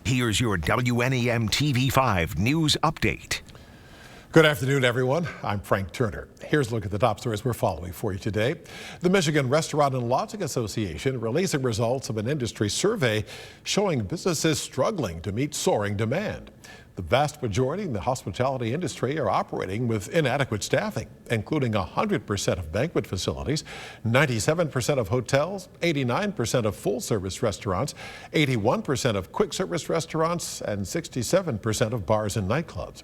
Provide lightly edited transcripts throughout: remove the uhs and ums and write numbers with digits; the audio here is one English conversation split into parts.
Here's your WNEM TV5 News Update. Good afternoon, everyone. I'm Frank Turner. Here's a look at the top stories we're following for you today. The Michigan Restaurant and Lodging Association releasing results of an industry survey showing businesses struggling to meet soaring demand. The vast majority in the hospitality industry are operating with inadequate staffing, including 100% of banquet facilities, 97% of hotels, 89% of full-service restaurants, 81% of quick-service restaurants, and 67% of bars and nightclubs.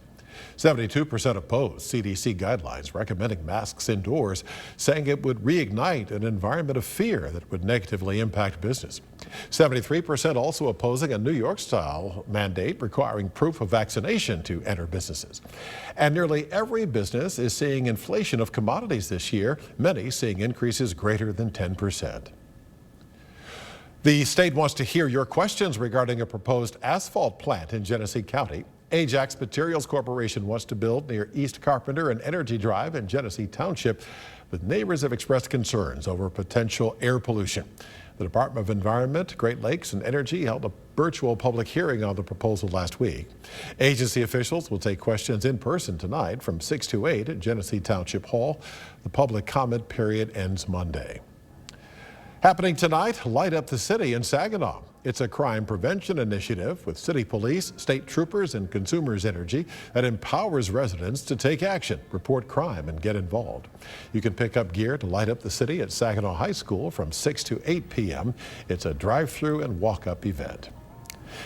72% opposed CDC guidelines recommending masks indoors, saying it would reignite an environment of fear that would negatively impact business. 73% also opposing a New York-style mandate requiring proof of vaccination to enter businesses. And nearly every business is seeing inflation of commodities this year, many seeing increases greater than 10%. The state wants to hear your questions regarding a proposed asphalt plant in Genesee County. Ajax Materials Corporation wants to build near East Carpenter and Energy Drive in Genesee Township, but neighbors have expressed concerns over potential air pollution. The Department of Environment, Great Lakes and Energy held a virtual public hearing on the proposal last week. Agency officials will take questions in person tonight from 6 to 8 at Genesee Township Hall. The public comment period ends Monday. Happening tonight, Light Up the City in Saginaw. It's a crime prevention initiative with city police, state troopers, and Consumers Energy that empowers residents to take action, report crime, and get involved. You can pick up gear to light up the city at Saginaw High School from 6 to 8 p.m. It's a drive-through and walk-up event.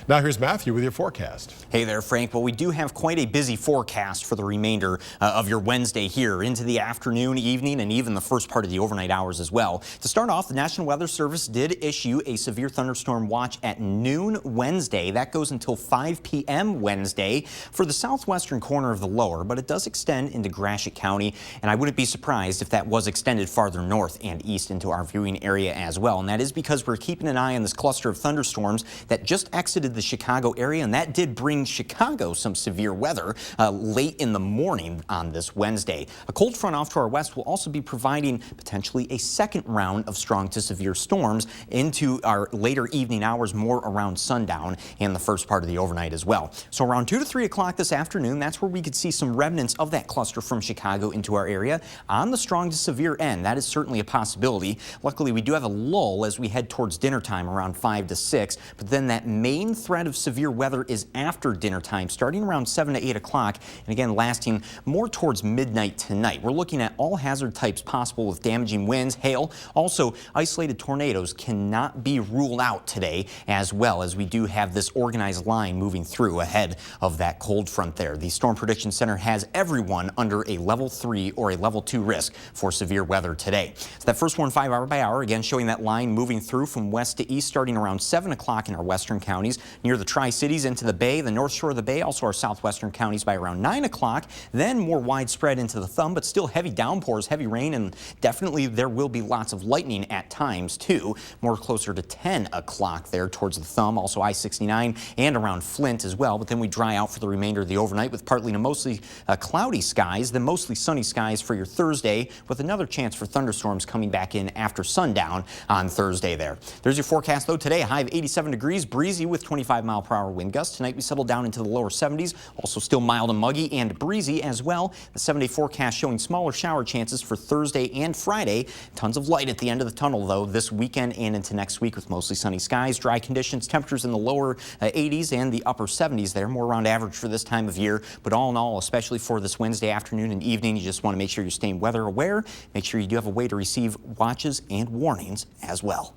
Now here's Matthew with your forecast. Hey there, Frank. Well, we do have quite a busy forecast for the remainder of your Wednesday here into the afternoon, evening, and even the first part of the overnight hours as well. To start off, the National Weather Service did issue a severe thunderstorm watch at noon Wednesday. That goes until 5 p.m. Wednesday for the southwestern corner of the lower, but it does extend into Gratiot County, and I wouldn't be surprised if that was extended farther north and east into our viewing area as well. And that is because we're keeping an eye on this cluster of thunderstorms that just exited the Chicago area, and that did bring Chicago some severe weather late in the morning on this Wednesday. A cold front off to our west will also be providing potentially a second round of strong to severe storms into our later evening hours, more around sundown and the first part of the overnight as well. So around 2 to 3 o'clock this afternoon, that's where we could see some remnants of that cluster from Chicago into our area on the strong to severe end. That is certainly a possibility. Luckily, we do have a lull as we head towards dinner time around 5 to 6, but then that main threat of severe weather is after dinner time, starting around 7 to 8 o'clock, and again lasting more towards midnight tonight. We're looking at all hazard types possible with damaging winds, hail. Also, isolated tornadoes cannot be ruled out today, as well as we do have this organized line moving through ahead of that cold front there. The Storm Prediction Center has everyone under a level 3 or a level 2 risk for severe weather today. So that first one 5 hour by hour, again showing that line moving through from west to east starting around 7 o'clock in our western counties, near the Tri-Cities into the Bay, the north shore of the Bay, also our southwestern counties by around 9 o'clock, then more widespread into the thumb, but still heavy downpours, heavy rain, and definitely there will be lots of lightning at times too, more closer to 10 o'clock there towards the thumb, also I-69 and around Flint as well, but then we dry out for the remainder of the overnight with partly to mostly cloudy skies, then mostly sunny skies for your Thursday, with another chance for thunderstorms coming back in after sundown on Thursday there. There's your forecast though today, a high of 87 degrees, breezy with 25-mile-per-hour wind gusts. Tonight we settle down into the lower 70s, also still mild and muggy and breezy as well. The 7-day forecast showing smaller shower chances for Thursday and Friday. Tons of light at the end of the tunnel though this weekend and into next week with mostly sunny skies, dry conditions, temperatures in the lower 80s and the upper 70s there, more around average for this time of year. But all in all, especially for this Wednesday afternoon and evening, you just want to make sure you're staying weather aware. Make sure you do have a way to receive watches and warnings as well.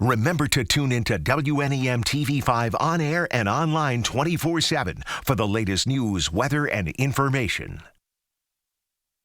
Remember to tune into WNEM TV5 on air and online 24/7 for the latest news, weather, and information.